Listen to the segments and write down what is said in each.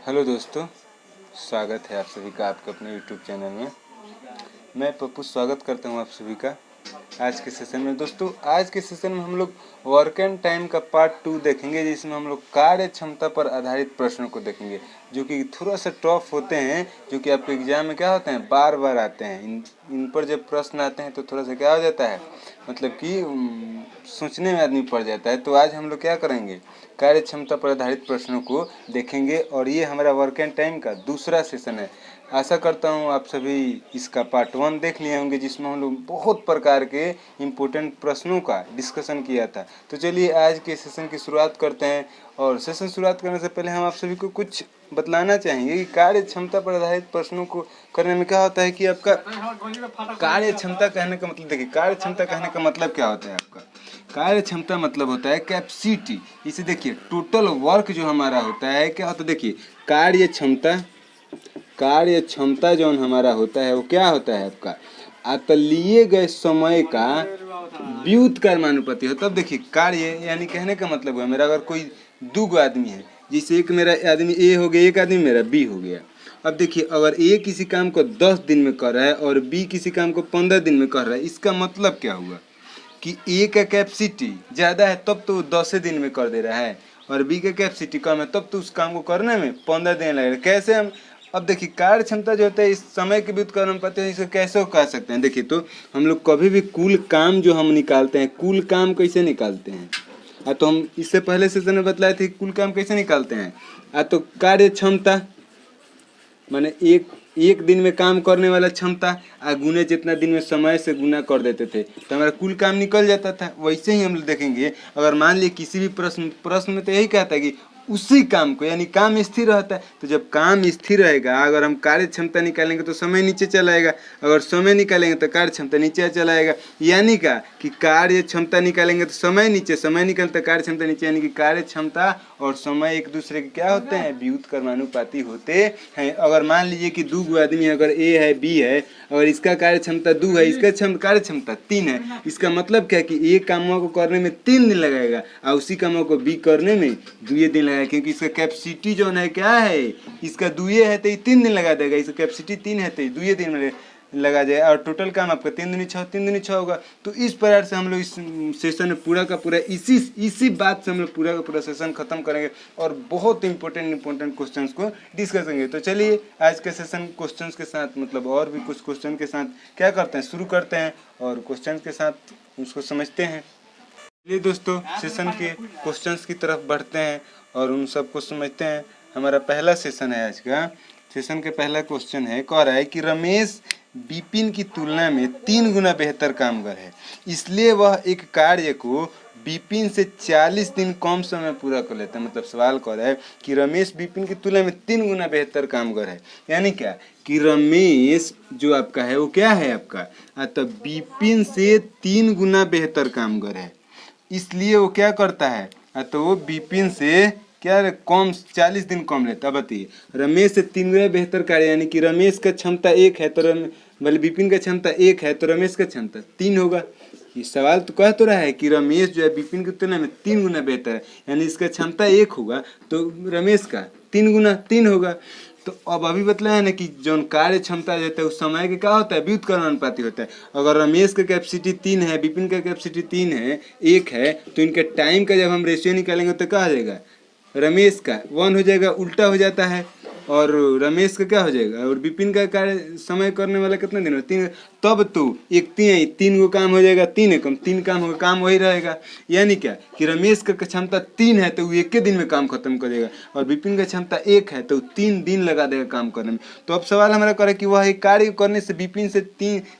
Hello दोस्तों, स्वागत है आप सभी का आपके अपने यूट्यूब चैनल में। मैं पप्पू स्वागत करता हूं आप सभी का आज के सेशन में। दोस्तों, आज के सेशन में हम लोग वर्क एंड टाइम का पार्ट 2 देखेंगे, जिसमें हम लोग कार्य क्षमता पर आधारित प्रश्नों को देखेंगे, जो कि थोड़ा सा टफ होते हैं, जो कि आपके एग्जाम में क्या होते हैं, बार बार आते हैं। इन पर जब प्रश्न आते हैं तो थोड़ा सा क्या हो जाता है, मतलब कि सोचने में आदमी पड़ जाता है। तो आज हम लोग क्या करेंगे, कार्य क्षमता पर आधारित प्रश्नों को देखेंगे, और ये हमारा वर्क एंड टाइम का दूसरा सेशन है। आशा करता हूँ आप सभी इसका पार्ट 1 देख लिए होंगे, जिसमें हम लोग बहुत प्रकार के इम्पोर्टेंट प्रश्नों का डिस्कशन किया था। तो चलिए आज के सेशन की शुरुआत करते हैं। और सेशन शुरुआत करने से पहले हम आप सभी को कुछ बतलाना चाहेंगे कि कार्य क्षमता पर आधारित प्रश्नों को करने में क्या होता है कि आपका कार्य क्षमता कहने का मतलब, देखिए कार्य क्षमता कहने का मतलब क्या होता है। आपका कार्य क्षमता मतलब होता है कैपेसिटी। इसे देखिए, टोटल वर्क जो हमारा होता है क्या होता है, देखिए कार्य क्षमता जो हमारा होता है वो क्या होता है आपका लिए गए समय का व्युत्क्रमानुपाती हो। तब देखिए कार्य यानी कहने का मतलब है, मेरा अगर कोई दो आदमी है, जिसे एक मेरा आदमी ए हो गया, एक आदमी मेरा बी हो गया। अब देखिए, अगर ए किसी काम को 10 दिन में कर रहा है और बी किसी काम को 15 दिन में कर रहा है, इसका मतलब क्या हुआ कि ए का कैपेसिटी ज़्यादा है तब तो 10 दिन में कर दे रहा है, और बी का कैपेसिटी कम है तब तो उस काम को करने में 15 दिन लगेगा। कैसे हम, अब देखिए कार्य क्षमता जो होता है इस समय के व्युत्क्रमानुपाती है, इसको कैसे कह सकते हैं। देखिए, तो हम लोग कभी भी कुल काम जो हम निकालते हैं, कुल काम कैसे निकालते हैं, तो हम इससे पहले सेशन में बतलाए थे कुल काम कैसे निकालते हैं। तो कार्य क्षमता माने एक दिन में काम करने वाला क्षमता गुने जितना दिन में समय से गुना कर देते थे तो हमारा कुल काम निकल जाता था। वैसे ही हम लोग देखेंगे, अगर मान लिए किसी भी प्रश्न में तो यही कहता है कि उसी काम को, यानी काम स्थिर रहता है, तो जब काम स्थिर रहेगा, अगर हम कार्य क्षमता निकालेंगे तो समय नीचे चला आएगा, अगर समय निकालेंगे तो कार्य क्षमता नीचे चला आएगा। यानी क्या कि कार्य क्षमता निकालेंगे तो समय नीचे, समय निकलता कार्य क्षमता नीचे, यानी कि कार्य क्षमता और समय एक दूसरे के क्या होते हैं, व्युत्क्रमानुपाती होते हैं। अगर मान लीजिए कि दो आदमी, अगर ए है बी है, अगर इसका कार्य क्षमता 2 है, इसका कार्य क्षमता 3 है, इसका मतलब क्या कि एक कामों को करने में 3 दिन लगेगा और उसी कामों को बी करने में 2 दिन लगेगा, क्योंकि इसका कैपेसिटी जो है क्या है, इसका 2 है तो ये 3 दिन लगा देगा, इसका कैपेसिटी 3 है तो 2 दिन में लगा जाए, और टोटल काम आपका 3 दूनी 6 होगा। तो इस प्रकार से हम लोग इस सेशन में पूरा का पूरा इसी बात से हम लोग पूरा का पूरा सेशन खत्म करेंगे और बहुत इंपॉर्टेंट क्वेश्चंस को डिस्कस करेंगे। तो चलिए आज के सेशन क्वेश्चंस के साथ, मतलब और भी कुछ क्वेश्चन के साथ क्या करते हैं, शुरू करते हैं और क्वेश्चन के साथ उसको समझते हैं। चलिए दोस्तों, सेशन के क्वेश्चंस की तरफ बढ़ते हैं और उन सबको समझते हैं। हमारा पहला सेशन है आज का। सेशन के पहला क्वेश्चन है, कह रहा है कि रमेश विपिन की तुलना में 3 गुना बेहतर कामगर है, इसलिए वह एक कार्य को विपिन से 40 दिन कम समय पूरा कर लेता है। मतलब सवाल कर रहा है कि रमेश विपिन की तुलना में 3 गुना बेहतर कामगर है, यानी क्या कि रमेश जो आपका है वो क्या है आपका, तो विपिन से 3 गुना बेहतर कामगर है, इसलिए वो क्या करता है, तो वो विपिन से क्या कम 40 दिन कम लेता। बताइए, रमेश से 3 गुना बेहतर कार्य, यानी कि रमेश का क्षमता 1 है तो मतलब विपिन का क्षमता 1 है तो रमेश का क्षमता 3 होगा। ये सवाल तो कह तो रहा है कि रमेश जो है विपिन की तुलना में 3 गुना बेहतर है, यानी इसका क्षमता 1 होगा तो रमेश का 3 गुना 3 होगा। तो अब अभी बतलाया है ना कि जो कार्य क्षमता रहता है उस समय के क्या होता है, व्युत्क्रमानुपाती होता है। अगर रमेश का कैपेसिटी 3 है, विपिन का कैपेसिटी 3 है, 1 है, तो इनके टाइम का जब हम रेशियो निकालेंगे तो क्या हो जाएगा, रमेश का 1 हो जाएगा, उल्टा हो जाता है, और रमेश का क्या हो जाएगा, और विपिन का कार्य समय करने वाला कितना दिन हो, 3। तब तो एक 3 को काम हो जाएगा, 3 है कम, 3 काम होगा, काम वही रहेगा। यानी क्या कि रमेश का क्षमता 3 है तो वो 1 दिन में काम खत्म कर देगा, और विपिन का क्षमता 1 है तो 3 दिन लगा देगा काम करने में। तो अब सवाल हमारा करे कि वह एक कार्य करने से विपिन से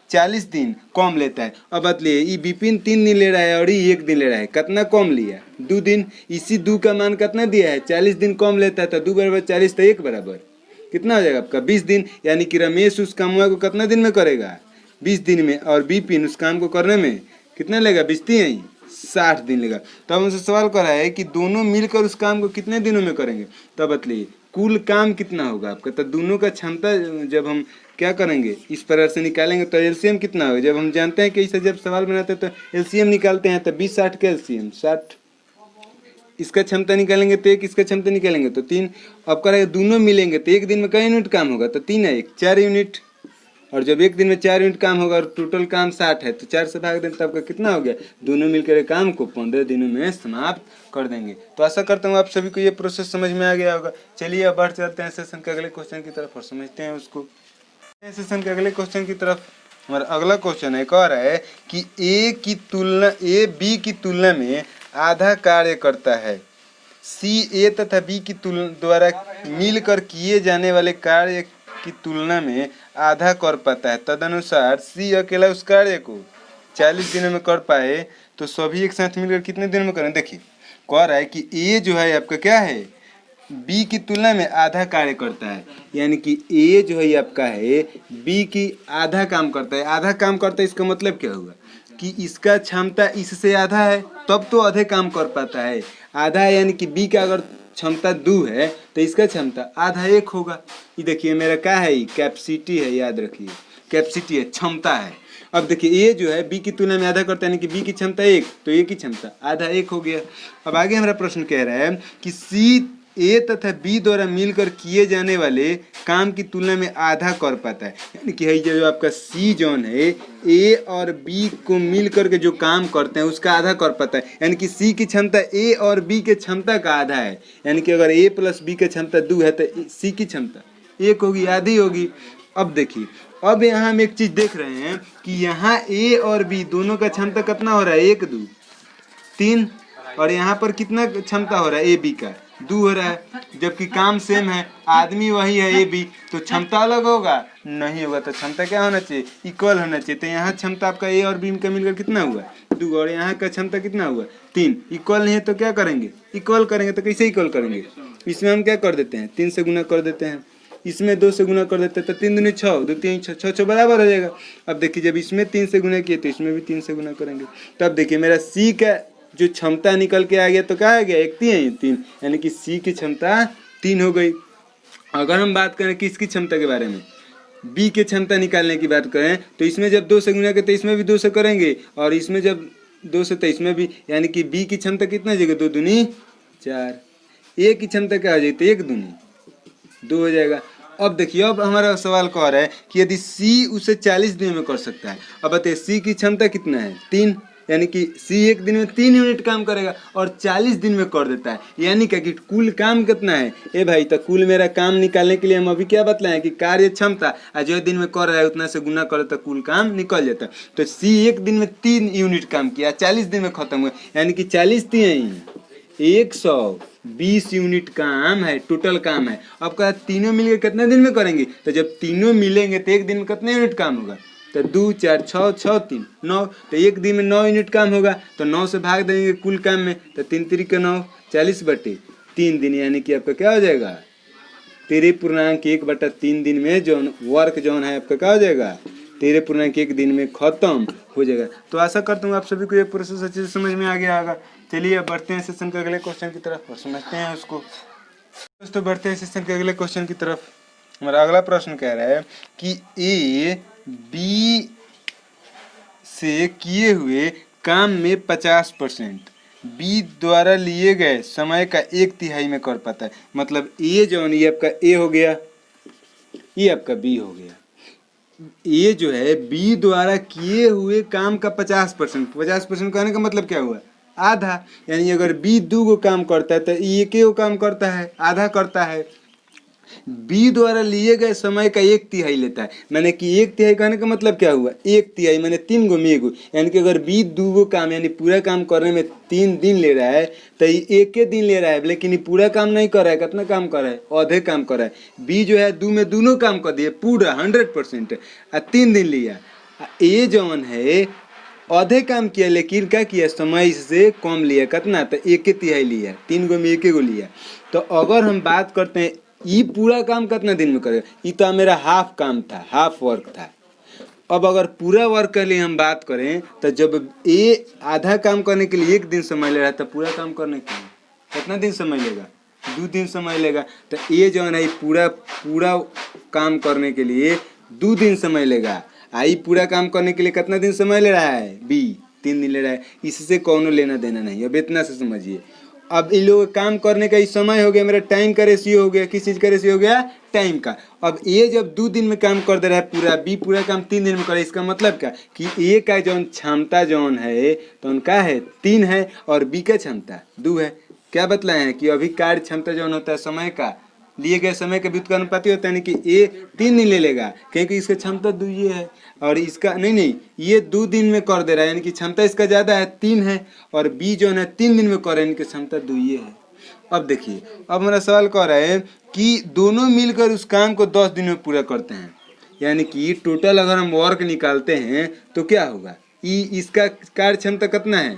40 दिन कम लेता है। अब बतलिए, ये विपिन 3 दिन ले रहा है और ये 1 दिन ले रहा है, कितना कम लिया, 2 दिन। इसी 2 का मान कितना दिया है, 40 दिन कम लेता है, तो 2 बराबर 40 तो 1 बराबर कितना हो जाएगा आपका 20 दिन। यानी कि रमेश उस काम को कितना दिन में करेगा, 20 दिन में, और विपिन उस काम को करने में कितना लेगा, 60 दिन लेगा। तब हमसे सवाल कर रहा है कि दोनों मिलकर उस काम को कितने दिनों में करेंगे। तब बतलिए कुल काम कितना होगा आपका, तो दोनों का क्षमता जब हम क्या करेंगे इस प्रकार से निकालेंगे तो एलसीएम कितना होगा। जब हम जानते हैं कि इसे जब सवाल बनाते हैं तो एलसीएम निकालते हैं, तो 20 60 का एलसीएम 60 इसका क्षमता निकालेंगे तो 1 इसका क्षमता निकालेंगे तो 3। अब करेंगे दोनों मिलेंगे तो एक दिन में कई यूनिट काम होगा, तो 3 है 1 4 यूनिट। और जब एक दिन में 4 यूनिट काम होगा और टोटल काम 60 है तो 4 से भाग दें तो आपका कितना हो गया, दोनों मिलकर काम को 15 दिनों में समाप्त कर देंगे। तो आशा करता हूँ आप सभी को ये प्रोसेस समझ में आ गया होगा। चलिए अब बढ़ चलते हैं सेशन के अगले क्वेश्चन की तरफ और समझते हैं उसको। सेशन के अगले क्वेश्चन की तरफ हमारा अगला क्वेश्चन एक और है कि ए बी की तुलना में आधा कार्य करता है, सी ए तथा बी की द्वारा मिलकर किए जाने वाले कार्य की तुलना में आधा कर पाता है, तदनुसार सी अकेला उस कार्य को 40 दिनों में कर पाए तो सभी एक साथ मिलकर कितने दिनों में करें। देखिए कह रहा है कि ए जो है आपका क्या है, बी की तुलना में आधा कार्य करता है, यानी कि ए जो है आपका है बी की आधा काम करता है। आधा काम करता है इसका मतलब क्या हुआ कि इसका क्षमता इससे आधा है तब तो आधे काम कर पाता है। आधा है यानी कि बी का अगर क्षमता 2 है तो इसका क्षमता आधा 1 होगा। ये देखिए मेरा क्या है, कैपेसिटी है, याद रखिए कैपेसिटी है, क्षमता है। अब देखिए ए जो है बी की तुलना में आधा करता है, यानी कि बी की क्षमता 1 तो ए की क्षमता आधा 1 हो गया। अब आगे हमारा प्रश्न कह रहा है कि सी ए तथा बी द्वारा मिलकर किए जाने वाले काम की तुलना में आधा कर पाता है, यानी कि है जो आपका सी जोन है ए और बी को मिलकर के जो काम करते हैं उसका आधा कर पाता है, यानी कि सी की क्षमता ए और बी के क्षमता का आधा है। यानी कि अगर ए प्लस बी की क्षमता 2 है तो सी की क्षमता 1 होगी, आधी होगी। अब देखिए अब यहाँ हम एक चीज देख रहे हैं कि यहाँ ए और बी दोनों का क्षमता कितना हो रहा है, 1 2 3, और यहाँ पर कितना क्षमता हो रहा है, ए बी का 2 हो रहा है, जबकि काम सेम है, आदमी वही है ए बी, तो क्षमता अलग होगा नहीं होगा। तो क्षमता क्या होना चाहिए, इक्वल होना चाहिए। तो यहाँ क्षमता आपका ए और बी का मिलकर कितना हुआ 2, और यहाँ का क्षमता कितना हुआ 3। इक्वल नहीं है तो क्या करेंगे, इक्वल करेंगे। तो कैसे इक्वल करेंगे, इसमें हम क्या कर देते हैं 3 से गुना कर देते हैं, इसमें 2 से गुना कर देते हैं तो 3 दूनी 6, 2 3 6 6 बराबर हो जाएगा। अब देखिए जब इसमें 3 से गुना किए तो इसमें भी 3 से गुना करेंगे। तब देखिए मेरा सी का जो क्षमता निकल के आ गया तो क्या आ गया 1 3, यानी कि सी की क्षमता 3 हो गई। अगर हम बात करें किसकी क्षमता के बारे में, बी के क्षमता निकालने की बात करें तो इसमें जब 2 से गुना के तो इसमें भी 2 से करेंगे, और इसमें जब 2 से तो इसमें भी, यानी कि बी की क्षमता कितना हो जाएगा 2 दूनी 4। ए की क्षमता क्या हो जाएगी 1 दूनी 2 हो जाएगा। अब देखिए अब हमारा सवाल कह रहा है कि यदि सी उसे 40 दिन में कर सकता है, अब बताइए सी की क्षमता कितना है 3, यानी कि सी एक दिन में 3 यूनिट काम करेगा और 40 दिन में कर देता है, यानी कि कुल काम कितना है ए भाई। तो कुल मेरा काम निकालने के लिए हम अभी क्या बतलाएं कि कार्य क्षमता जो दिन में कर रहा है उतना से गुना करे तो कुल काम निकल जाता है। तो सी एक दिन में 3 यूनिट काम किया, 40 दिन में खत्म हुआ, यानी कि 40 3 120 यूनिट काम है, टोटल काम है। अब कहा तीनों मिलकर कितने दिन में करेंगे, तो जब तीनों मिलेंगे तो एक दिन में कितने यूनिट काम होगा, तो 2 4 6 6 3 9, तो एक दिन में 9 यूनिट काम होगा। तो 9 से भाग देंगे कुल काम में, तो 3 3 के 9 40/3 दिन, यानी कि आपका क्या हो जाएगा 13.1/3 दिन में जो वर्क जोन है आपका क्या हो जाएगा 13.1 दिन में खत्म हो जाएगा। तो आशा करता हूँ आप सभी को ये प्रोसेस अच्छे से समझ में आ गया होगा। चलिए अब बढ़ते हैं सेशन के अगले क्वेश्चन की तरफ और समझते हैं उसको। दोस्तों बढ़ते हैं सेशन के अगले क्वेश्चन की तरफ। हमारा अगला प्रश्न कह रहा है कि ए बी से किए हुए काम में 50% बी द्वारा लिए गए समय का 1/3 में कर पाता है। मतलब ए जो है ये आपका ए हो गया, ये आपका बी हो गया। ए जो है बी द्वारा किए हुए काम का 50% कहने का मतलब क्या हुआ आधा, यानी अगर बी 2 गो काम करता है तो ए 1 गो काम करता है, आधा करता है। बी द्वारा लिए गए समय का 1/3 लेता है, मैंने कि 1/3 कहने का मतलब क्या हुआ 1/3 मैंने 3 गो में 1 गो, यानी कि अगर बी 2 गो काम यानी पूरा काम करने में 3 दिन ले रहा है तो ये 1 दिन ले रहा है, लेकिन ये पूरा काम नहीं कर रहा है। कितना काम कर रहा है आधे काम कर रहा है। बी जो है 2 में दोनों काम कर दिए पूरा 100% 3 दिन लिया। ए जौन है आधे काम किया लेकिन क्या किया समय से कम लिया, कितना तो 1/3 लिया, 3 गो में 1 गो लिया। तो अगर हम बात करते हैं ये पूरा काम कितना दिन में करेगा, ये तो मेरा हाफ काम था, हाफ वर्क था। अब अगर पूरा वर्क के लिए हम बात करें तो जब ए आधा काम करने के लिए 1 दिन समय ले रहा है तो पूरा काम करने के लिए कितना दिन समय लेगा 2 दिन समय लेगा। तो ए जो है पूरा काम करने के लिए 2 दिन समय लेगा, आई पूरा काम करने के लिए कितना दिन समय ले रहा है बी 3 दिन ले रहा है। इससे कौनो लेना देना नहीं, अब इतना से समझिए। अब इन लोगों का काम करने का इस समय हो गया, मेरा टाइम का रेशियो हो गया, किस चीज़ का रेशियो हो गया, टाइम का। अब ए जब 2 दिन में काम कर दे रहा है पूरा, बी पूरा काम 3 दिन में करे, इसका मतलब क्या कि ए का जौन क्षमता जौन है तो उनका है 3 है और बी का क्षमता 2 है। क्या बतलाए हैं कि अभी कार्य क्षमता जौन होता है समय का लिए गए समय के व्युत्क्रम अनुपाती होता है, यानी कि ए 3 दिन ले लेगा क्योंकि इसका क्षमता 2 ये है और इसका नहीं ये 2 दिन में कर दे रहा है, यानी कि क्षमता इसका ज़्यादा है 3 है और बी जो है 3 दिन में कर रहा है, इनकी क्षमता 2 ये है। अब देखिए, अब हमारा सवाल कह रहा है कि दोनों मिलकर उस काम को 10 दिन में पूरा करते हैं, यानी कि टोटल अगर हम वर्क निकालते हैं तो क्या होगा, इसका कार्य क्षमता कितना है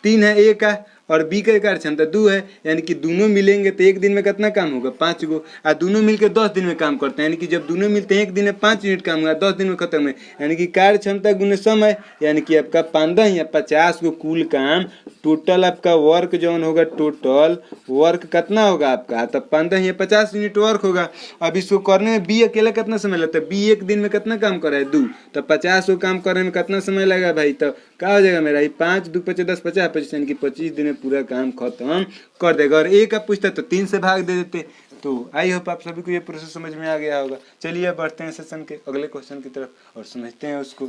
3 है ए का और बी का कार्य क्षमता 2 है, यानी कि दोनों मिलेंगे तो एक दिन में कितना काम होगा 5 गो, और दोनों मिलकर 10 दिन में काम करते हैं, यानी कि जब दोनों मिलते हैं एक दिन में 5 यूनिट काम होगा, 10 दिन में खत्म है, यानी कि कार्य क्षमता गुने समय, यानी कि आपका 15 या 50 को कुल काम, टोटल आपका वर्क जौन होगा, टोटल वर्क कितना होगा आपका, तब 15 या 50 यूनिट वर्क होगा। अब इसको करने में बी अकेला कितना समय लगता है, बी एक दिन में कितना काम कर रहा है 2, तब 50 को काम करने में कितना समय लगेगा भाई, तब क्या हो जाएगा मेरा 5 2 5 10 50 25, यानी कि 25 दिन में पूरा काम खत्म कर देगा। और ए का पूछता तो 3 से भाग दे देते। तो आई होप आप सभी को ये प्रोसेस समझ में आ गया होगा। चलिए अब बढ़ते हैं सेशन के अगले क्वेश्चन की तरफ और समझते हैं उसको।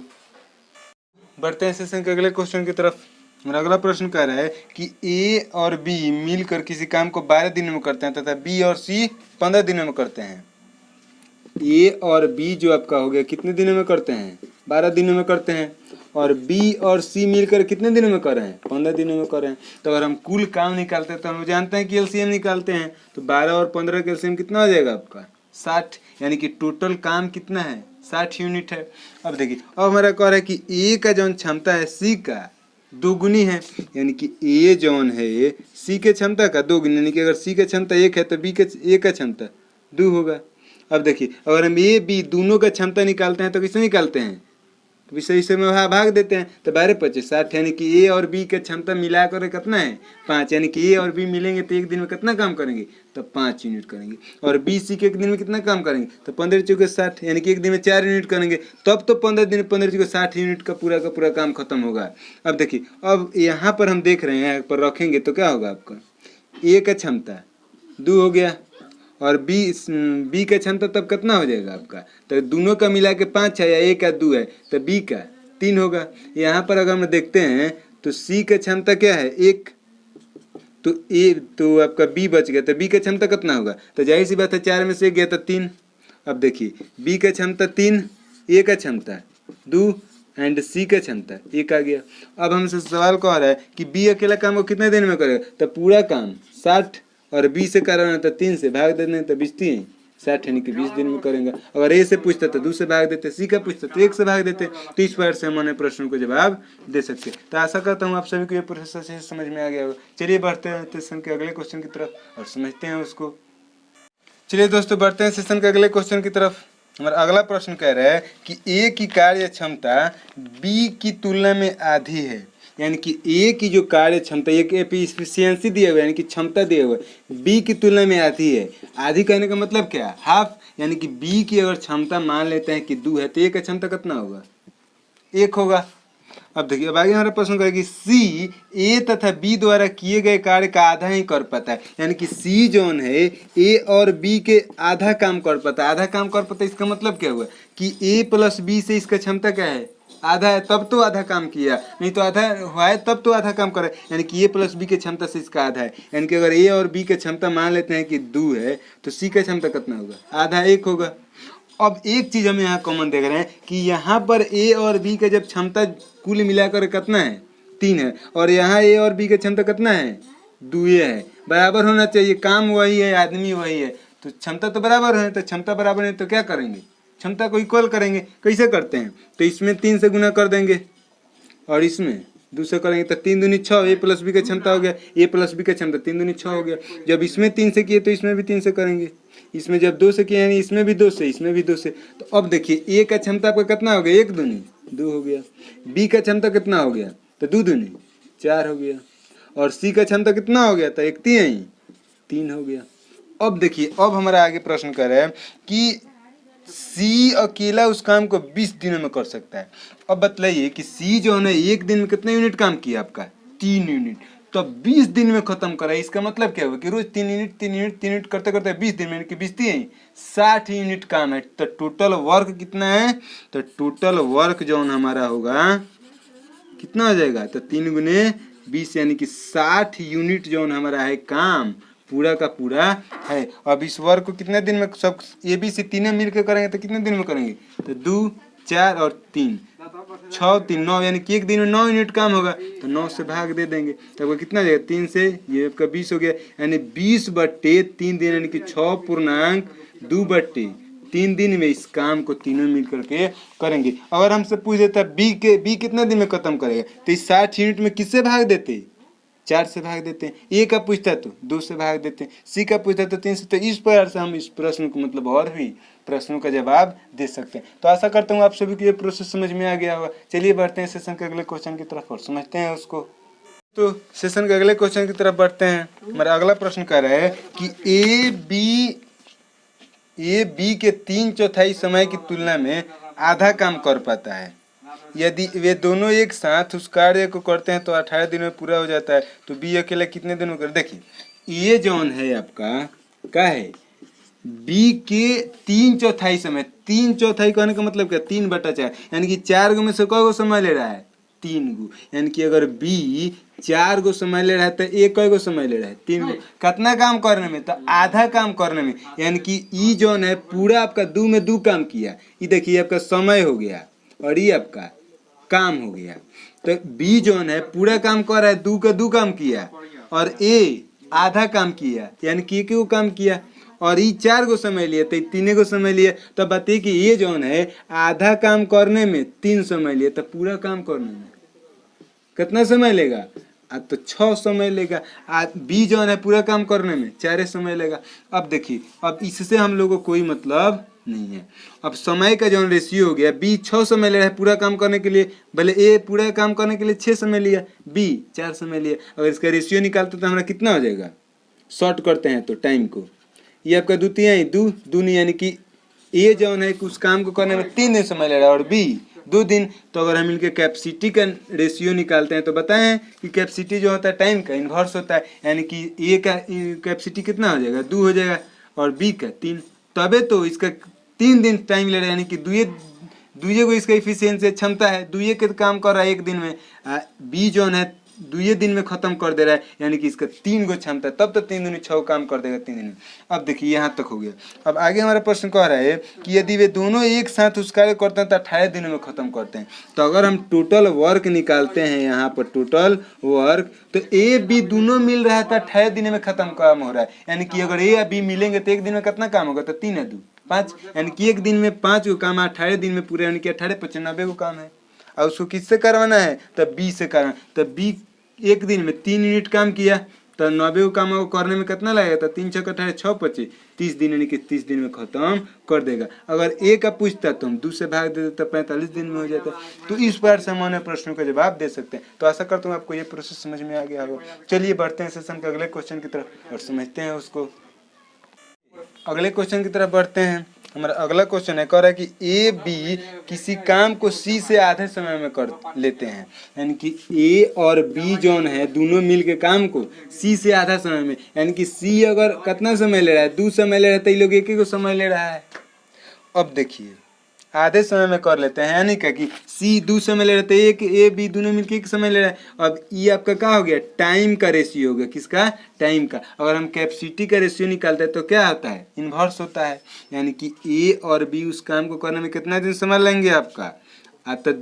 बढ़ते हैं सेशन के अगले क्वेश्चन की तरफ। मेरा अगला प्रश्न कह रहा है कि ए और बी मिलकर किसी काम को 12 दिनों में करते हैं तथा बी और सी 15 दिनों में करते हैं। ए और बी जो आपका हो गया कितने दिनों में करते हैं, 12 दिनों में करते हैं, और बी और सी मिलकर कितने दिनों में कर रहे हैं, 15 दिनों में कर रहे हैं। तो अगर हम कुल काम निकालते हैं तो हम जानते हैं कि एलसीएम निकालते हैं, तो 12 और 15 का एलसीएम कितना हो जाएगा आपका 60, यानी कि टोटल काम कितना है 60 यूनिट है। अब देखिए, अब हमारा कह रहा है कि ए का जौन क्षमता है सी का 2 गुनी है, यानी कि ए जौन है सी के क्षमता का 2 गुनी, यानी कि अगर सी का क्षमता 1 है तो बी के ए का क्षमता 2 होगा। अब देखिए, अगर हम ए बी दोनों का क्षमता निकालते हैं तो किसे निकालते हैं, तो इसे में भाग देते हैं, तो 12 25 60, यानी कि ए और बी का क्षमता मिलाकर कितना है 5, यानी कि ए और बी मिलेंगे तो एक दिन में कितना काम करेंगे, तो 5 यूनिट करेंगे, और बी सी के एक दिन में कितना काम करेंगे, तो 15 चौके 60, यानी कि एक दिन में 4 यूनिट करेंगे, तब तो 15 दिन 15 चौके 60 यूनिट का पूरा काम खत्म होगा। अब देखिए, अब यहाँ पर हम देख रहे हैं पर रखेंगे तो क्या होगा आपका, ए का क्षमता 2 हो गया और बी का क्षमता तब कितना हो जाएगा आपका, तो दोनों का मिला के 5 है या ए का 2 है तो बी का 3 होगा। यहाँ पर अगर हम देखते हैं तो सी का क्षमता क्या है 1, तो ए तो आपका बी बच गया, तो बी का क्षमता कितना होगा, तो जाहिर सी बात है 4 में से 1 गया तो 3। अब देखिए, बी का क्षमता 3, ए का क्षमता 2 एंड सी का क्षमता 1 आ गया। अब हमसे सवाल कह रहा है कि बी अकेला काम को कितने दिन में करेगा, तो पूरा काम 60 और बी से कराना तो 3 से भाग देते हैं तो 20 3 60, यानी कि 20 दिन में करेंगे। अगर ए से पूछता तो 2 से भाग देते, सी का पूछता तो 1 से भाग देते, तो इस प्रकार से हम प्रश्न को जवाब दे सकते। तो आशा करता हूँ आप सभी को ये प्रोसेस अच्छे से समझ में आ गया होगा। चलिए बढ़ते हैं सेशन के अगले क्वेश्चन की तरफ और समझते हैं उसको। चलिए दोस्तों, बढ़ते हैं सेशन के अगले क्वेश्चन की तरफ। हमारा अगला प्रश्न कह रहा है कि ए की कार्य क्षमता बी की तुलना में आधी है, यानी कि ए की जो कार्य क्षमता एक एफिशिएंसी दिए हुए यानी कि क्षमता दिए हुए बी की तुलना में आधी है। आधी कहने का मतलब क्या है, हाफ, यानी कि बी की अगर क्षमता मान लेते हैं कि 2 है तो ए का क्षमता कितना होगा 1 होगा। अब देखिए, अब आगे हमारा प्रश्न करेगा कि सी ए तथा बी द्वारा किए गए कार्य का आधा ही कर पाता है, यानी कि सी जोन है ए और बी के आधा काम कर पाता है। आधा काम कर पाता है इसका मतलब क्या हुआ कि ए प्लस बी से इसका क्षमता क्या है आधा है, तब तो आधा काम किया, नहीं तो आधा हुआ है तब तो आधा काम करे, यानी कि ए प्लस बी के क्षमता से इसका आधा है। यानी कि अगर ए और बी के क्षमता मान लेते हैं कि 2 है तो सी का क्षमता कितना होगा आधा 1 होगा। अब एक चीज हम यहाँ कॉमन देख रहे हैं कि यहाँ पर ए और बी का जब क्षमता कुल मिलाकर कितना है 3 है, और यहाँ ए और बी का क्षमता कितना है 2 है, बराबर होना चाहिए, काम वही है आदमी वही है, तो क्षमता तो बराबर है, तो क्षमता बराबर है तो क्या करेंगे क्षमता को इक्वल करेंगे। कैसे करते हैं, तो इसमें 3 से गुना कर देंगे और इसमें 2 से करेंगे तो 3 दूनी 6, ए प्लस बी का क्षमता हो गया, ए प्लस बी का क्षमता 3 दूनी 6 हो गया। जब इसमें 3 से किए तो इसमें भी 3 से करेंगे, इसमें जब 2 से किए यानी इसमें भी 2 से, इसमें भी 2 से। तो अब देखिए, ए का क्षमता आपका कितना हो गया 1 दूनी 2 हो गया, बी का क्षमता कितना हो गया तो 2 दूनी 4 हो गया, और सी का क्षमता कितना हो गया था 1 3 हो गया। अब देखिए, अब हमारा आगे प्रश्न कर रहा है कि सी अकेला उस काम को 20 दिनों में कर सकता है। अब बतलाइए कि सी जो है 1 दिन में कितने यूनिट काम किया आपका 3 यूनिट, तो 20 दिन में खत्म करा। इसका मतलब क्या हुआ कि रोज 3 यूनिट करते करते 20 दिन में कि 60 यूनिट काम है। तो टोटल वर्क कितना है, तो टोटल वर्क जो हमारा होगा कितना हो जाएगा, तो 3 गुने 20 यानी कि 60 यूनिट जो हमारा है काम पूरा का पूरा है। अब इस वर्क को कितने दिन में सब ABC तीनों मिलकर करेंगे तो कितने दिन में करेंगे, तो 2 4 और 3 6 3 9 यानी कि एक दिन में 9 यूनिट काम होगा। तो 9 से भाग दे देंगे तो वो कितना जाएगा, 3 से ये आपका 20 हो गया, यानी 20/3 दिन यानी कि 6.2/3 दिन में इस काम को तीनों मिल करके करेंगे। अगर हमसे पूछ देता बी कितना दिन में खत्म करेगा, तो इस 60 यूनिट में किससे भाग देते, 4 से भाग देते हैं। ए का पूछता तो 2 से भाग देते हैं, सी का पूछता तो 3 से। तो इस प्रकार से हम इस प्रश्न को मतलब और भी प्रश्नों का जवाब दे सकते हैं। तो आशा करता हूँ आप सभी को ये प्रोसेस समझ में आ गया होगा। चलिए बढ़ते हैं सेशन के अगले क्वेश्चन की तरफ और समझते हैं उसको। तो सेशन के अगले क्वेश्चन की तरफ बढ़ते हैं। हमारा अगला प्रश्न कह रहा है कि ए बी के 3/4 समय की तुलना में आधा काम कर पाता है। यदि वे दोनों एक साथ उस कार्य को करते हैं तो 18 दिन में पूरा हो जाता है। तो बी अकेला कितने दिन में कर, देखिए ये जौन है आपका क्या है, बी के 3/4 समय, 3/4 कहने का मतलब क्या, 3/4 यानी कि 4 गो में से कई गो समय ले रहा है, 3 गो। यानी कि अगर बी 4 गो समय ले रहा है तो ए कई गो समय ले रहा है, 3 गो। कितना काम करने में, तो आधा काम करने में। यानी कि ई जौन है पूरा आपका 2 में 2 काम किया। ये देखिए आपका समय हो गया और ये आपका काम हो गया। तो बी जौन है पूरा काम कर रहा है, 2 का 2 काम किया, और ए आधा काम किया यानी कि 1 गो काम किया, और ये 4 गो समय लिया तो 3 गो समय लिया। तो बताइए कि ये जौन है आधा काम करने में 3 समय लिया, तो पूरा काम करने में कितना समय लेगा, तो 6 समय लेगा। बी जौन है पूरा काम करने में 4 समय लेगा। अब देखिए अब इससे हम लोगों को कोई मतलब नहीं है। अब समय का जो रेशियो हो गया, बी 6 समय ले रहा है पूरा काम करने के लिए, भले ए पूरा काम करने के लिए 6 समय लिया, बी 4 समय लिया। अगर इसका रेशियो निकालते तो हमारा कितना हो जाएगा, शॉर्ट करते हैं तो टाइम को, ये आपका 2 3 2 2 यानी कि ए जौन है उस काम को करने में 3 दिन समय ले रहा है और बी 2 दिन। तो अगर हम इनके कैपेसिटी का रेशियो निकालते हैं तो बताएं कि कैपेसिटी जो होता है टाइम का इन्वर्स होता है, यानी कि ए का कैपेसिटी कितना हो जाएगा, 2 हो जाएगा, और बी का 3। तबे तो इसका 3 दिन टाइम ले रहा है, यानी कि दुए को इसका इफिशियंसी क्षमता है, दुए के काम कर रहा है 1 दिन में। बी जौन है 2 दिन में खत्म कर दे रहा है, यानी कि इसका 3 गो क्षमता है, तब तो 3 दूनी 6 काम कर देगा 3 दिन में। अब देखिए यहाँ तक हो गया। अब आगे हमारा प्रश्न कह रहा है कि यदि वे दोनों एक साथ उस कार्य करते हैं तो 18 दिनों में खत्म करते हैं। तो अगर हम टोटल वर्क निकालते हैं यहाँ पर टोटल वर्क, तो ए बी दोनों मिल रहा है तो 18 दिन में खत्म काम हो रहा है। यानी कि अगर ए या बी मिलेंगे तो 1 दिन में कितना काम होगा, तो 3 है 2 5, यानी कि 1 दिन में 5 गो काम, 18 दिन में पूरे, यानी कि 18 5 90 गो काम है। और उसको किससे करवाना है, तो बी से करवाना। तो बी 1 दिन में 3 यूनिट काम किया तो 90 गो काम को करने में कितना लगेगा, तो 3 6 18 6 25 30 दिन, यानी कि 30 दिन में खत्म कर देगा। अगर ए का पूछता तो हम 2 से भाग देते तो 45 दिन में हो जाता। तो इस प्रकार से हम प्रश्नों का जवाब दे सकते हैं। तो आशा करता हूँ आपको ये प्रोसेस समझ में आ गया होगा। चलिए बढ़ते हैं सेशन के अगले क्वेश्चन की तरफ और समझते हैं उसको। अगले क्वेश्चन की तरफ बढ़ते हैं। हमारा अगला क्वेश्चन है, कह रहा है कि ए बी किसी काम को सी से आधे समय में कर लेते हैं। यानी कि ए और बी जोन है दोनों मिल के काम को सी से आधा समय में, यानी कि सी अगर कितना समय ले रहा है, 2 समय ले रहा है, तो ये लोग 1 को समय ले रहा है। अब देखिए आधे समय में कर लेते हैं, यानी क्या कि सी 2 समय ले रहे थे, ए बी दोनों मिलकर 1 समय ले रहा है। अब ये आपका क्या हो गया, टाइम का रेशियो हो गया, किसका, टाइम का। अगर हम कैपेसिटी का रेशियो निकालते हैं तो क्या होता है, इन्वर्स होता है। यानी कि ए और बी उस काम को करने में कितना दिन समय लेंगे आपका, तो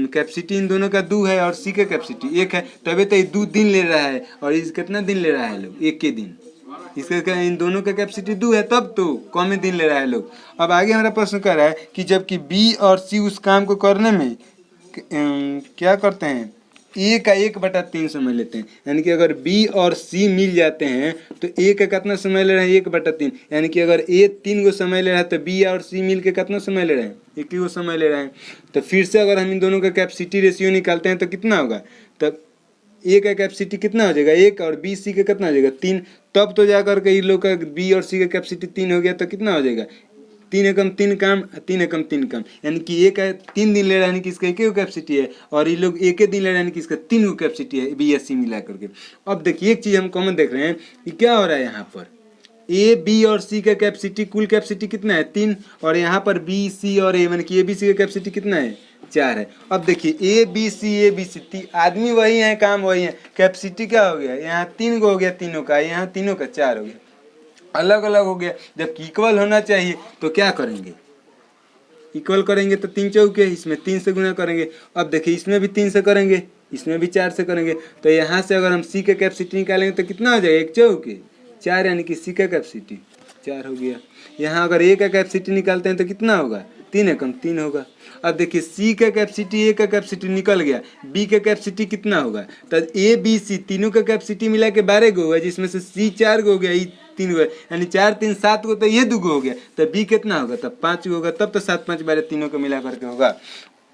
कैपेसिटी इन दोनों का 2 है और सी का कैपेसिटी 1 है, तभी तो ये 2 दिन ले रहा है और इस कितना दिन ले रहा है लोग, 1 दिन। इसके इन दोनों का कैपेसिटी 2 है, तब तो कम ही दिन ले रहा है लोग। अब आगे हमारा प्रश्न कर रहा है कि जबकि बी और सी उस काम को करने में क्या करते हैं, ए का 1/3 समय लेते हैं। यानी कि अगर बी और सी मिल जाते हैं तो ए का कितना समय ले रहे हैं, 1/3। यानी कि अगर ए 3 गो समय ले रहा है तो बी और सी मिल के कितना समय ले रहे हैं, 1 गो समय ले रहे हैं। तो फिर से अगर हम इन दोनों का कैपेसिटी रेशियो निकालते हैं तो कितना होगा, तब ए का कैपेसिटी कितना हो जाएगा 1 और बी सी का कितना हो जाएगा 3। तब तो जाकर के इन लोग का बी और सी का कैपेसिटी 3 हो गया, तो कितना हो जाएगा 3 एकम 3 काम, 3 एकम 3 काम, यानी कि एक 3 दिन ले रहा है, यानी कि इसका एक कैपेसिटी है, और ये लोग एक दिन ले रहा है, यानी कि इसका 3 कैपेसिटी है बी एस सी मिला करके। अब देखिए एक चीज़ हम कॉमन देख रहे हैं कि क्या हो रहा है यहाँ पर, ए बी और सी का कैपेसिटी, कुल कैपेसिटी कितना है 3, और यहाँ पर बी सी और ए, यानी कि ए बी सी का कैपेसिटी कितना है 4 है। अब देखिए ए बी सी आदमी वही है, काम वही है, कैपेसिटी क्या हो गया, यहाँ 3 को हो गया तीनों का, यहाँ तीनों का 4 हो गया, अलग अलग हो गया। जबकि इक्वल होना चाहिए तो क्या करेंगे, इक्वल करेंगे तो 3 चौके, इसमें 3 से गुना करेंगे। अब देखिए इसमें भी 3 से करेंगे, इसमें भी 4 से करेंगे, तो यहाँ से अगर हम सी का कैपेसिटी निकालेंगे तो कितना हो जाएगा, 1 चौके 4, यानी कि सी का कैपेसिटी 4 हो गया। यहाँ अगर ए का कैपेसिटी निकालते हैं तो कितना होगा, 3 एकम 3 होगा। अब देखिए सी का कैपेसिटी, ए का कैपेसिटी निकल गया, बी का कैपेसिटी कितना होगा, तो ए बी सी तीनों का कैपेसिटी मिला के 12 गो हुआ, जिसमें से सी 4 गो हो गया, ई 3 गो, यानी 4 3 7 गो, तो ये 2 गो हो गया, तो बी कितना होगा, तब 5 गो होगा, तब तो 7 5 12 तीनों को मिला करके होगा।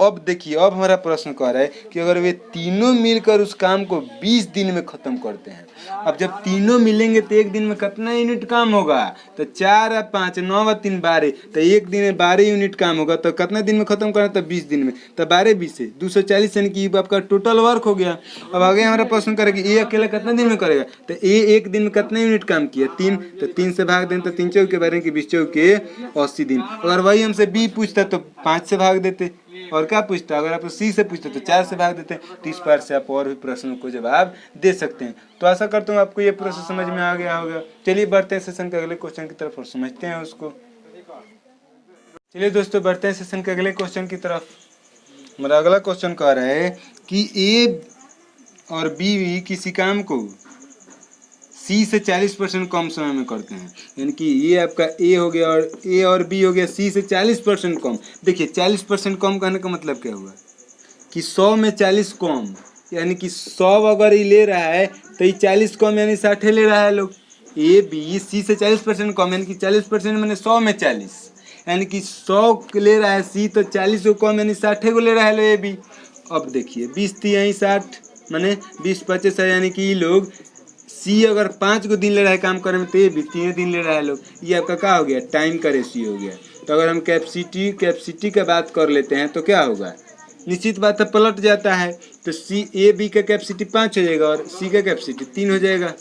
अब देखिए अब हमारा प्रश्न कह रहा है कि अगर वे तीनों मिलकर उस काम को 20 दिन में खत्म करते हैं, अब जब तीनों मिलेंगे तो एक दिन में कितना यूनिट काम होगा, तो 4 और 5 9 और 3 12, तो एक दिन में 12 यूनिट काम होगा, तो कितना दिन में खत्म करना, तो 20 दिन में, तो 12 20 से 240, यानी कि आपका टोटल वर्क हो गया। अब आगे हमारा प्रश्न करेगा ए अकेला कितना दिन में करेगा, तो ए एक दिन में कितना यूनिट काम किया 3, तो 3 से भाग दें तो 3 चौके 12 की 20 चौके 80 दिन। अगर वही हमसे बी पूछता तो 5 से भाग देते, और क्या पूछता, अगर आप सी से पूछते तो 4 से भाग देते हैं। तो इस प्रकार से आप और भी प्रश्नों को जवाब दे सकते हैं। तो आशा करता हूँ आपको ये प्रोसेस समझ में आ गया होगा। चलिए बढ़ते हैं सेशन के अगले क्वेश्चन की तरफ और समझते हैं उसको। चलिए दोस्तों बढ़ते हैं सेशन के अगले क्वेश्चन की तरफ। हमारा अगला क्वेश्चन कह रहा है कि ए और बी किसी काम को सी से 40% कम समय में करते हैं, यानी कि ये आपका ए हो गया और ए और बी हो गया सी से 40% कम। देखिए 40% कम कहने का मतलब क्या हुआ कि 100 में 40 कम, यानी कि 100 अगर ये ले रहा है तो ये 40 कम यानी 60 ले रहा है लोग। ए बी सी से 40% कम, यानी कि 40% मैंने 100 में 40, यानी कि 100 ले रहा है सी, तो 40 को कम यानी 60 को ले रहा है लो ए बी। अब देखिए 20 थी यहीं 60, मैंने 20 25 है, यानी कि ये लोग सी अगर 5 को दिन ले रहा है काम करने में तो ये भी 3 दिन ले रहा है लोग। ये आपका क्या हो गया, टाइम का रेशियो हो गया। तो अगर हम कैपेसिटी का बात कर लेते हैं तो क्या होगा, निश्चित बात है पलट जाता है, तो सी ए बी का कैपेसिटी 5 हो जाएगा और सी का कैपेसिटी 3 हो जाएगा,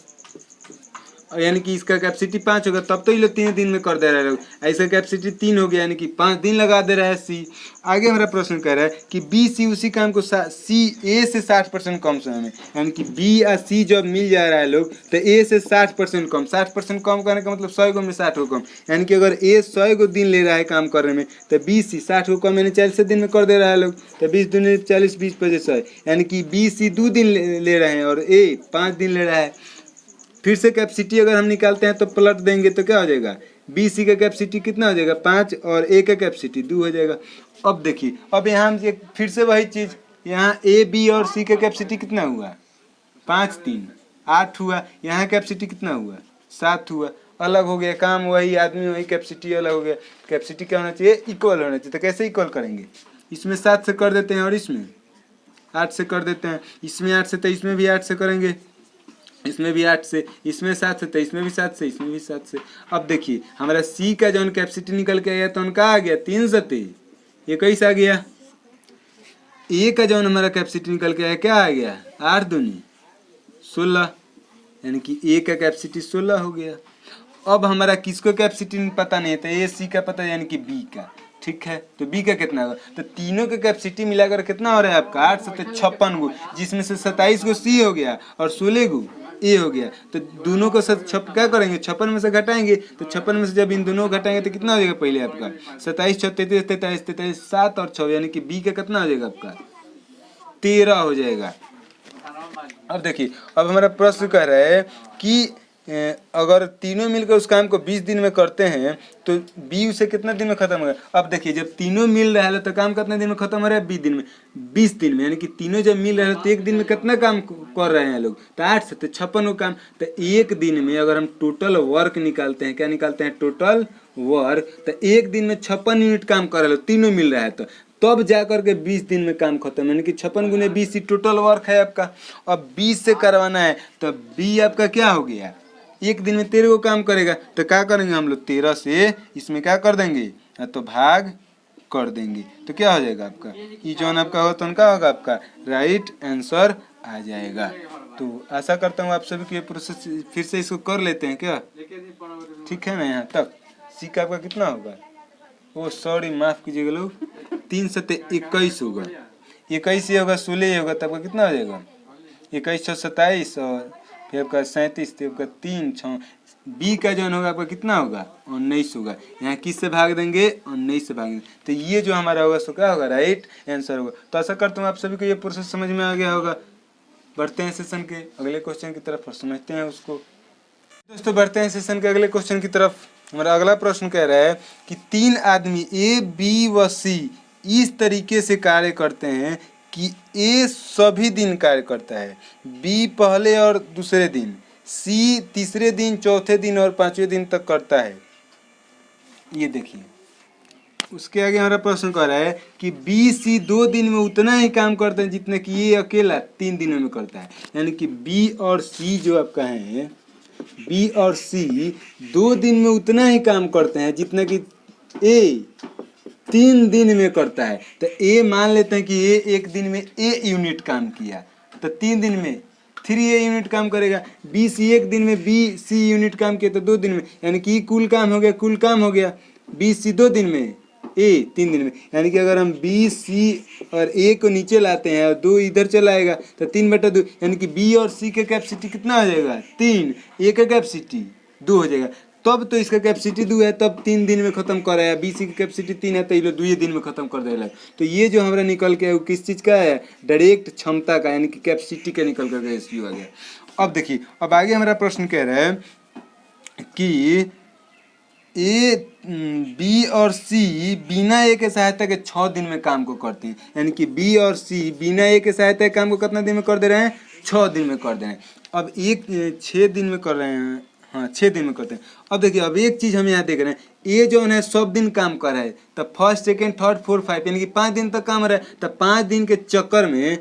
और यानी कि इसका कैपेसिटी 5 होगा, तब तो ये लोग 3 दिन में कर दे रहे हैं लोग। इसका कैपेसिटी 3 हो गया, यानी कि 5 दिन लगा दे रहा है सी। आगे हमारा प्रश्न कह रहा है कि बी सी उसी काम को सी ए से 60% कम समय में, यानी कि बी और सी जब मिल जा रहा है लोग तो ए से 60% कम। 60% कम करने का मतलब 100 गो में 60 को कम, यानी कि अगर ए 100 को दिन ले रहा है काम करने में तो बी सी 60 को कम, यानी 40 दिन में कर दे रहा है लोग। तो 20 दूनी 40 20 25 100, यानी कि बी सी 2 दिन ले रहे हैं और ए 5 दिन ले रहा है। फिर से कैपेसिटी अगर हम निकालते हैं तो पलट देंगे तो क्या हो जाएगा, बी सी का कैपेसिटी कितना हो जाएगा 5 और ए का कैपेसिटी 2 हो जाएगा। अब देखिए अब यहाँ हम फिर से वही चीज़, यहाँ ए बी और सी का कैपेसिटी कितना हुआ 5 3 8 हुआ, यहाँ कैपेसिटी कितना हुआ 7 हुआ, अलग हो गया काम वही, आदमी वही, कैपेसिटी अलग हो गया। कैपेसिटी क्या होना चाहिए, इक्वल होना चाहिए। तो कैसे इक्वल करेंगे, इसमें 7 से कर देते हैं और इसमें 8 से कर देते हैं, इसमें 8 से तो इसमें भी 8 से करेंगे, इसमें भी 8 से, इसमें 7 से तो इसमें भी 7 से, इसमें भी 7 से। अब देखिए हमारा सी का जो कैपेसिटी निकल के आया तो उनका आ गया 3 सते 21 आ गया। ए का जो हमारा कैपेसिटी निकल के आया क्या आ गया 8 दूनी 16, यानी कि ए का कैपेसिटी 16 हो गया। अब हमारा किसको कैपेसिटी पता नहीं है, तो ए सी का पता है, यानी कि बी का। ठीक है, तो बी का कितना होगा, तो तीनों का कैपेसिटी मिलाकर कितना हो रहा है आपका 8 से 56 गो, जिसमें से 27 गो सी हो गया और 16 गो ए हो गया। तो दोनों को क्या करेंगे 56 में से घटाएंगे, तो 56 में से जब इन दोनों को घटाएंगे तो कितना हो जाएगा पहले आपका 27 6 33 43 43 7 और 6, यानी कि बी का कितना हो जाएगा आपका 13 हो जाएगा। अब देखिए अब हमारा प्रश्न कह रहा है कि अगर तीनों मिलकर उस काम को 20 दिन में करते हैं तो बी उसे कितना दिन में खत्म होगा। अब देखिए जब तीनों मिल रहा है तो काम कितने दिन में खत्म हो रहा है 20 दिन में, 20 दिन में, यानी कि तीनों जब मिल रहे हैं तो एक दिन में कितना काम कर रहे हैं लोग, तो 8 से तो 56 काम। तो एक दिन में अगर हम टोटल वर्क निकालते हैं, क्या निकालते हैं टोटल वर्क, तो एक दिन में 56 यूनिट काम कर रहे हैं, तीनों मिल रहा है तो तब जा करके 20 दिन में काम खत्म, यानी कि 56 गुने 20 ही टोटल वर्क है आपका। अब 20 से करवाना है तो बी आपका क्या हो गया, एक दिन में 13 को काम करेगा, तो क्या करेंगे हम लोग 13 से इसमें क्या कर देंगे या तो भाग कर देंगे। तो क्या हो जाएगा आपका, ये जो आपका होगा तो उनका होगा आपका राइट आंसर आ जाएगा। तो आशा करता हूँ आप सभी को ये प्रोसेस फिर से इसको कर लेते हैं क्या, ठीक है ना। यहाँ तक सी का आपका कितना होगा, ओ सॉरी माफ़ कीजिएगा लोग, 3 सत्ते 21 होगा, 21 ये होगा, 16 ये होगा, तब का कितना हो जाएगा 21 6 27 और फिर आपका 37, तो आपका 3 6 बी का जो होगा आपका कितना होगा 19 होगा। यहाँ किस से भाग देंगे 19 से भाग देंगे, तो ये जो हमारा होगा सो क्या होगा राइट आंसर होगा। तो आशा करता हूँ आप सभी को ये प्रोसेस समझ में आ गया होगा। बढ़ते हैं सेशन के अगले क्वेश्चन की तरफ और समझते हैं उसको। दोस्तों बढ़ते हैं सेशन के अगले क्वेश्चन की तरफ। हमारा अगला प्रश्न कह रहा है कि 3 आदमी ए बी व सी इस तरीके से कार्य करते हैं कि ए सभी दिन कार्य करता है, बी पहले और दूसरे दिन, सी तीसरे दिन, चौथे दिन और 5वें दिन तक करता है। ये देखिए उसके आगे हमारा प्रश्न कह रहा है कि बी सी 2 दिन में उतना ही काम करते हैं जितने कि ये अकेला 3 दिनों में करता है। यानी कि बी और सी जो आपका है, बी और सी 2 दिन में उतना ही काम करते हैं जितना कि ए 3 दिन में करता है। तो ए मान लेते हैं कि ए एक दिन में ए यूनिट काम किया, तो 3 दिन में 3 यूनिट काम करेगा। बी सी एक दिन में बी सी यूनिट काम किया तो 2 दिन में, यानी कि कुल काम हो गया, कुल काम हो गया बी सी 2 दिन में, ए 3 दिन में। यानी कि अगर हम बी सी और ए को नीचे लाते हैं और 2 इधर चला आएगा तो 3/2, यानी कि बी और सी का कैपेसिटी कितना हो जाएगा 3, ए का कैपेसिटी 2 हो जाएगा। तब तो इसका कैपेसिटी 2 है, तब 3 दिन में खत्म कर रहा है। बी सी की कैपेसिटी 3 है तो ये 2 दिन में खत्म कर देगा। तो ये जो हमारा निकल के वो किस चीज़ का है, डायरेक्ट क्षमता का, यानी कि कैपेसिटी का निकल कर रेशियो आ गया। अब देखिए अब आगे हमारा प्रश्न कह रहा है कि ए बी और सी बिना ए के सहायता के 6 दिन में काम को करते हैं। यानी कि बी और सी बिना ए के सहायता के काम को कितना दिन में कर दे रहे हैं, 6 दिन में कर दे रहे हैं। अब एक 6 दिन में कर रहे हैं, हाँ 6 दिन में करते हैं। अब देखिए अब एक चीज़ हम यहाँ देख रहे हैं, ए जो है सब दिन काम कर रहा है, तब फर्स्ट सेकेंड थर्ड फोर्थ 5 यानी कि 5 दिन तक काम रहा है। तब 5 दिन के चक्कर में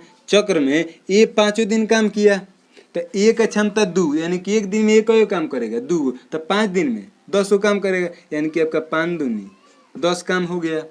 ए 5 दिन काम किया, तो ए का क्षमता 2, यानी कि एक दिन में एक काम करेगा 2, तब 5 दिन में 10 काम करेगा, यानी कि आपका 5 दूनी 10 काम हो गया।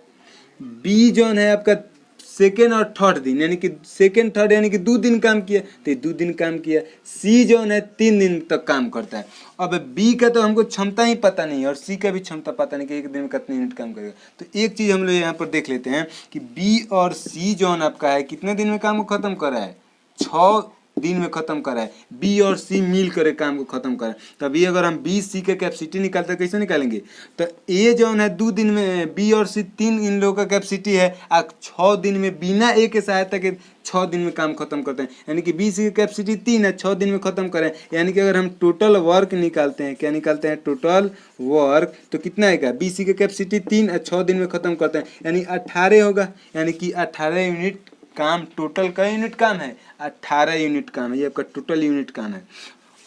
बी जो है आपका सेकेंड और थर्ड दिन, यानी कि सेकेंड थर्ड यानी कि 2 दिन काम किया, तो 2 दिन काम किया। सी जो है 3 दिन तक काम करता है। अब बी का तो हमको क्षमता ही पता नहीं और सी का भी क्षमता पता नहीं कि एक दिन में कितने यूनिट काम करेगा। तो एक चीज़ हम लोग यहाँ पर देख लेते हैं कि बी और सी जो आपका है कितने दिन में काम को ख़त्म कर रहा है, 6 दिन में खत्म करा है। बी और सी मिल कर काम को खत्म करा। तभी अगर हम बी सी के कैपेसिटी निकालते हैं कैसे निकालेंगे, तो ए जो है 2 दिन में, बी और सी 3 इन लोगों का कैपेसिटी है, 6 दिन में बिना ए के सहायता के 6 दिन में काम खत्म करते हैं। यानी कि बी सी की कैपेसिटी 3 है, 6 दिन में खत्म करें। यानी कि अगर हम टोटल वर्क निकालते हैं, क्या निकालते हैं टोटल वर्क, तो कितना आएगा, बी सी की कैपेसिटी 3 है, 6 दिन में खत्म करते हैं, यानी 18 होगा। यानी कि 18 यूनिट काम, टोटल का यूनिट काम है 18 यूनिट काम है, ये आपका टोटल यूनिट काम है।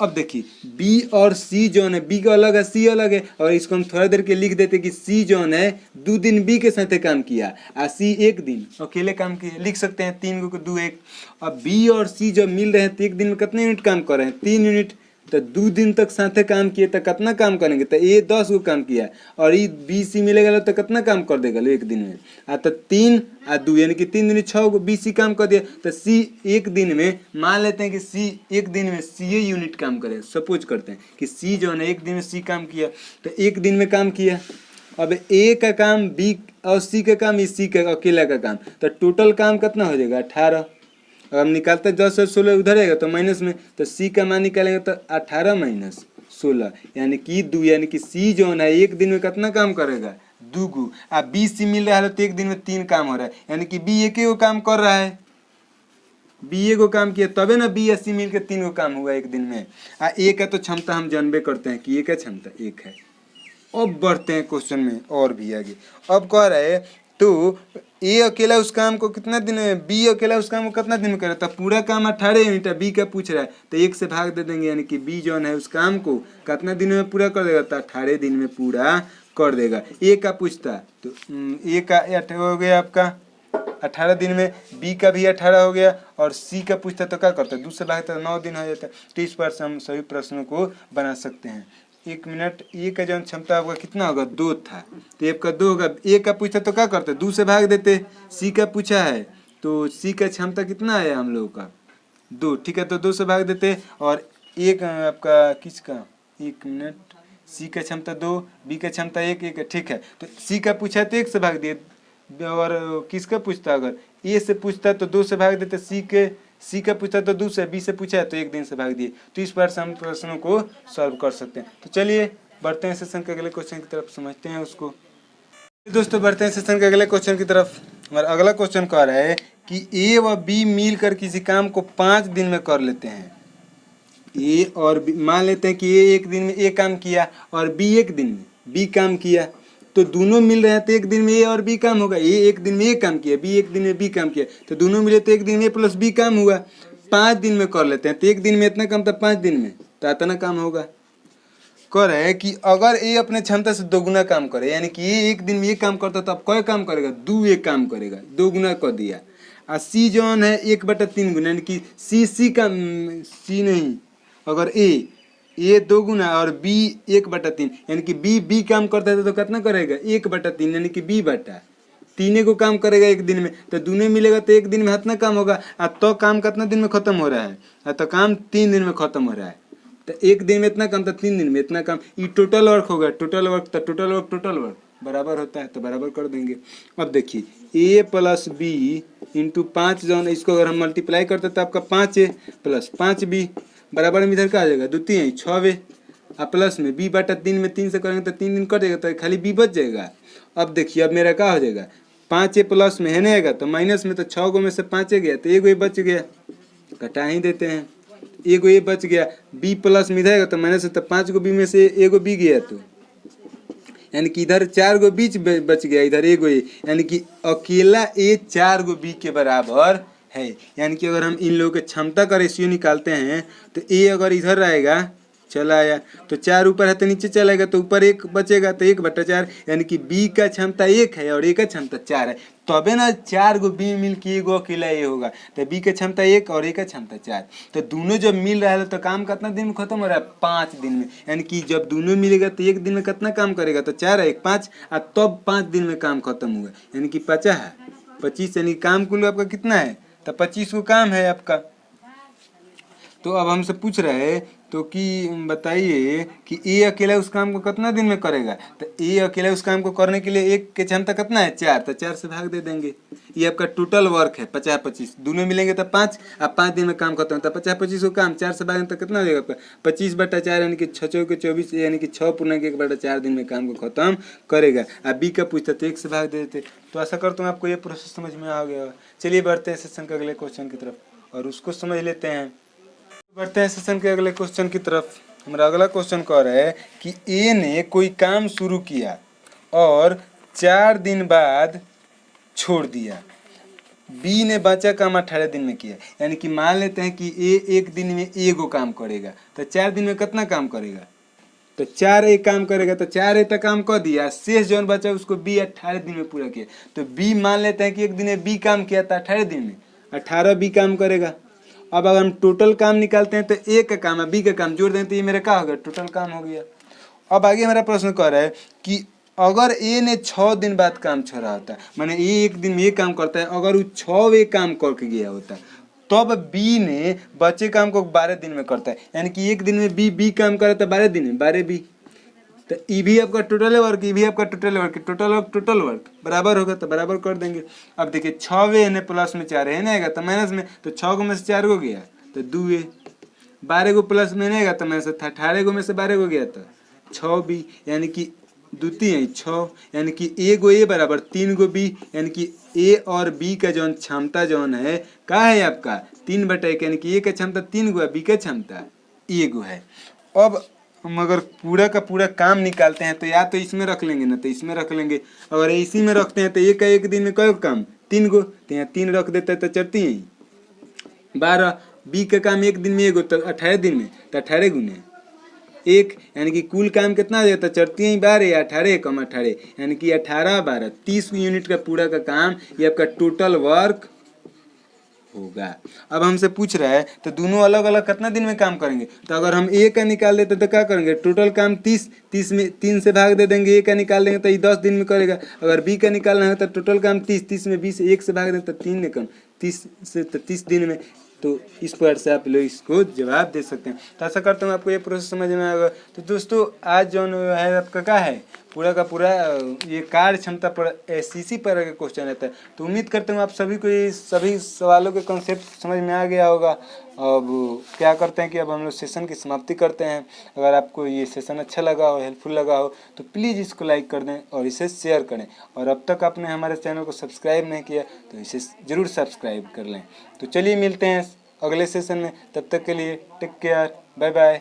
अब देखिए बी और सी जोन है, बी का अलग है सी अलग है, और इसको हम थोड़ा देर के लिख देते कि सी जोन है 2 दिन बी के साथ काम किया और सी 1 दिन अकेले काम किया, लिख सकते हैं 3 को 2 1। अब बी और सी जब मिल रहे हैं तो एक दिन में कितने यूनिट काम कर रहे हैं, 3 यूनिट। तो 2 दिन तक साथे काम किए तो कितना काम करेंगे, तो ए 10 को काम किया और ये बी सी मिलेगा तो कितना काम कर देगा एक दिन में, तो 3 और 2 यानी कि 3 दिन 6 को बी सी काम कर दिया। तो सी एक दिन में, मान लेते हैं कि सी एक दिन में सी यूनिट काम करे, सपोज करते हैं कि सी जो है एक दिन में सी काम किया, तो एक दिन में काम किया। अब ए का काम बी और सी का काम सी का अकेला का काम, तो टोटल काम कितना हो जाएगा 18। अब हम निकालते 10 और 16 उधर रहेगा तो माइनस में, तो सी का मान निकालेंगे तो 18 माइनस 16 यानी कि 2, यानी कि सी जो है एक दिन में कितना काम करेगा 2 गु। अब बी सी मिल रहा है तो एक दिन में 3 काम हो रहा है, यानी कि बी एक को काम कर रहा है, बी ए को काम किया तबे ना बी एस सी मिल के 3 को काम हुआ एक दिन में। ए का तो क्षमता हम जानबे करते हैं कि ए का क्षमता 1 है। अब बढ़ते हैं क्वेश्चन में और भी आगे। अब कह रहे हैं तो ए अकेला उस काम को कितना दिन में, बी अकेला उस काम को कितना दिन में करे, तो पूरा काम 18 यूनिट है, बी का पूछ रहा है तो 1 से भाग दे देंगे, यानी कि बी जो है उस काम को कितना दिन में पूरा कर देगा, तो 18 दिन में पूरा कर देगा। ए का पूछता तो ए का हो गया आपका 18 दिन में, बी का भी 18 हो गया, और सी का पूछता तो क्या करता है 2 से भागता 9 दिन हो जाता है। तो इस पर से हम सभी प्रश्नों को बना सकते हैं। 1 मिनट। ए का जो क्षमता होगा कितना होगा, 2 था, तो ए का 2 होगा। ए का पूछा तो क्या करते, 2 से भाग देते। सी का पूछा है तो सी का क्षमता कितना है हम लोगों का, 2, ठीक है, तो 2 से भाग देते। और एक आपका किसका, 1 मिनट, सी का क्षमता 2, बी का क्षमता 1, 1 ठीक है, तो सी का पूछा तो 1 से भाग दिए। और किसका पूछता, अगर ए से पूछता तो 2 से भाग देते। सी का पूछा तो 2 से, बी से पूछा तो 1 दिन से भाग दिए। तो इस प्रकार से हम प्रश्नों को सॉल्व कर सकते हैं। तो चलिए बढ़ते हैं सेशन के अगले क्वेश्चन की तरफ, समझते हैं उसको। दोस्तों बढ़ते हैं सेशन के अगले क्वेश्चन की तरफ। हमारा अगला क्वेश्चन कह रहा है कि ए व बी मिलकर किसी काम को 5 दिन में कर लेते हैं। ए और बी, मान लेते हैं कि ए 1 दिन में ए काम किया और बी 1 दिन में बी काम किया, तो दोनों मिल रहे हैं तो 1 दिन में ए और बी काम होगा। ए 1 दिन में ए काम किया, बी 1 दिन में बी काम किया, तो दोनों मिले तो 1 दिन में ए प्लस बी काम हुआ। 5 दिन में कर लेते हैं, तो 1 दिन में इतना काम था, 5 दिन में तो इतना काम होगा। कह रहे हैं कि अगर ए अपने क्षमता से 2 गुना काम करे, यानी कि ये 1 दिन में ये काम करता तो अब कोई काम करेगा, 2 एक काम करेगा, 2 गुना कर दिया। और सी जौन है 1/3 गुना, यानी कि सी नहीं, अगर ए 2 गुना और बी 1/3, यानी कि बी काम करता है तो कितना करेगा, 1/3, यानी कि बी बटा 3 को काम करेगा 1 दिन में, तो दोनों मिलेगा तो 1 दिन में कितना काम होगा। तो काम कितना दिन में खत्म हो रहा है, तो काम 3 दिन में खत्म हो रहा है। तो 1 दिन में इतना काम था, 3 दिन में इतना काम। ये टोटल वर्क होगा, टोटल वर्क बराबर होता है, तो बराबर कर देंगे। अब देखिए ए प्लस बी इंटू 5 जौन, इसको अगर हम मल्टीप्लाई करते तो आपका 5 प्लस 5 बी बराबर में इधर का आ जाएगा, 2 3 6 और प्लस में बी बटा 3 में 3 से करेंगे तो 3 दिन कट जाएगा, तो खाली बी बच जाएगा। अब देखिए अब मेरा क्या हो जाएगा, 5 प्लस में है ना आएगा तो माइनस में, तो 6 में से 5 गया तो 1 बच गया, घटा ही देते हैं, 1 ये बच गया। बी प्लस में इधर आएगा तो माइनस है, तो 5 बी में से 1 बी गया, तो यानी कि इधर 4 बीच बच गया, इधर 1 ये, यानी कि अकेला ए 4 बी के बराबर है। यानी कि अगर हम इन लोगों के क्षमता का रेशियो निकालते हैं तो ए अगर इधर आएगा, चला आया तो 4 ऊपर है तो नीचे चलेगा, तो ऊपर 1 बचेगा, तो 1/4, यानी कि बी का क्षमता 1 है और ए का क्षमता 4 है, तबे ना 4 बी मिल के 1 अकेला ए होगा। तो बी का क्षमता 1 और ए का क्षमता 4, तो दोनों जब मिल रहा है तो काम कितना दिन में खत्म हो रहा है, 5 दिन में। यानी कि जब दोनों मिलेगा तो 1 दिन में कितना काम करेगा, तो 4 1 5, और तब 5 दिन में काम खत्म हुआ, यानी कि 25, यानी काम कुल आपका कितना है, तो 25 को काम है आपका। तो अब हमसे पूछ रहे हैं तो कि बताइए कि ए अकेला उस काम को कितना दिन में करेगा, तो ए अकेला उस काम को करने के लिए 1 की क्षमता कितना है, 4, तो 4 से भाग दे देंगे। ये आपका टोटल वर्क है 50-25, दोनों मिलेंगे तो 5, अब 5 दिन में काम खत्म होता है। 50-25 को काम 4 से भागेंगे तो कितना हो जाएगा आपका, 25/4, यानी कि 6 के 24, यानी कि 6 दिन में काम को खत्म करेगा। अब बी का पूछता तो 1 से भाग दे देते। तो आशा करता हूँ आपको ये प्रोसेस समझ में आ गया। चलिए बढ़ते हैं सेशन के अगले क्वेश्चन की तरफ और उसको समझ लेते हैं। बढ़ते हैं सेशन के अगले क्वेश्चन की तरफ। हमारा अगला क्वेश्चन कह रहा है कि ए ने कोई काम शुरू किया और 4 दिन बाद छोड़ दिया। बी ने बचा काम 18 दिन में किया, यानी कि मान लेते हैं कि ए 1 दिन में एगो काम करेगा, तो 4 दिन में कितना काम करेगा, तो 4 एक काम करेगा, तो 4 ए तक काम कर दिया, शेष जौन बचा उसको बी 18 दिन में पूरा किया। तो बी मान लेते हैं कि 1 दिन में बी काम किया था, 18 दिन में 18 बी काम करेगा। अब अगर हम टोटल काम निकालते हैं तो ए का काम है बी का काम जोड़ दें तो ये मेरा क्या हो गया, टोटल काम हो गया। अब आगे हमारा प्रश्न कह रहा है कि अगर ए ने 6 दिन बाद काम छोड़ा होता है, माने ए 1 दिन में ये काम करता है, अगर वो 6 काम करके गया होता है तब बी ने बचे काम को 12 दिन में करता है, यानी कि 1 दिन में बी काम कर रहा था 12 दिन में 12 बी, तो ई भी आपका टोटल वर्क, ई भी आपका टोटल वर्क बराबर होगा, तो बराबर कर देंगे। अब देखिए 6 ने प्लस में 4 है ना आएगा तो माइनस में, तो 6 में से 4 को गया तो 2 12 को प्लस में नहीं आएगा तो माइनस 18 में से 12 को गया तो 6 बी, यानी कि 2 3 6, यानी कि ए बराबर 3 बी, यानी कि ए और बी का जौन क्षमता जौन है क्या है आपका 3/1, यानी कि ए का क्षमता 3 है, बी का क्षमता 1 है। अब हम अगर पूरा का पूरा काम निकालते हैं तो या तो इसमें रख लेंगे ना तो इसमें रख लेंगे, अगर इसी में रखते हैं तो एक 1 दिन में कई काम 3 तो यहाँ 3 रख देता है तो चढ़ती हैं 12, बी का काम 1 दिन में 1 तो 18 दिन में, तो 18 गुने 1, यानी कि कुल काम कितना हो जाता है, चढ़ती हैं 12 या 18 कम 18, यानी कि 18 12 30 यूनिट का पूरा का काम, ये आपका टोटल वर्क होगा। अब हमसे पूछ रहा है तो दोनों अलग अलग कितना दिन में काम करेंगे, तो अगर हम ए का निकाल देते तो क्या करेंगे, टोटल काम 30 में 3 से भाग दे देंगे, ए का निकाल देंगे तो ये 10 दिन में करेगा। अगर बी का निकालना है तो टोटल काम 30 में 20 1 से भाग दें तो 3 में कम 30 से 30 दिन में। तो इस प्रकार से आप लोग इसको जवाब दे सकते हैं। तो आशा करता हूँ आपको ये प्रोसेस समझ में आएगा। तो दोस्तों आज जो है आपका क्या है, पूरा का पूरा ये कार्य क्षमता पर एससीसी पर का क्वेश्चन रहता है। तो उम्मीद करता हूँ आप सभी को ये सभी सवालों के कॉन्सेप्ट समझ में आ गया होगा। अब क्या करते हैं कि अब हम लोग सेशन की समाप्ति करते हैं। अगर आपको ये सेशन अच्छा लगा हो, हेल्पफुल लगा हो, तो प्लीज़ इसको लाइक कर दें और इसे शेयर करें। और अब तक आपने हमारे चैनल को सब्सक्राइब नहीं किया तो इसे ज़रूर सब्सक्राइब कर लें। तो चलिए मिलते हैं अगले सेशन में, तब तक के लिए टेक केयर, बाय बाय।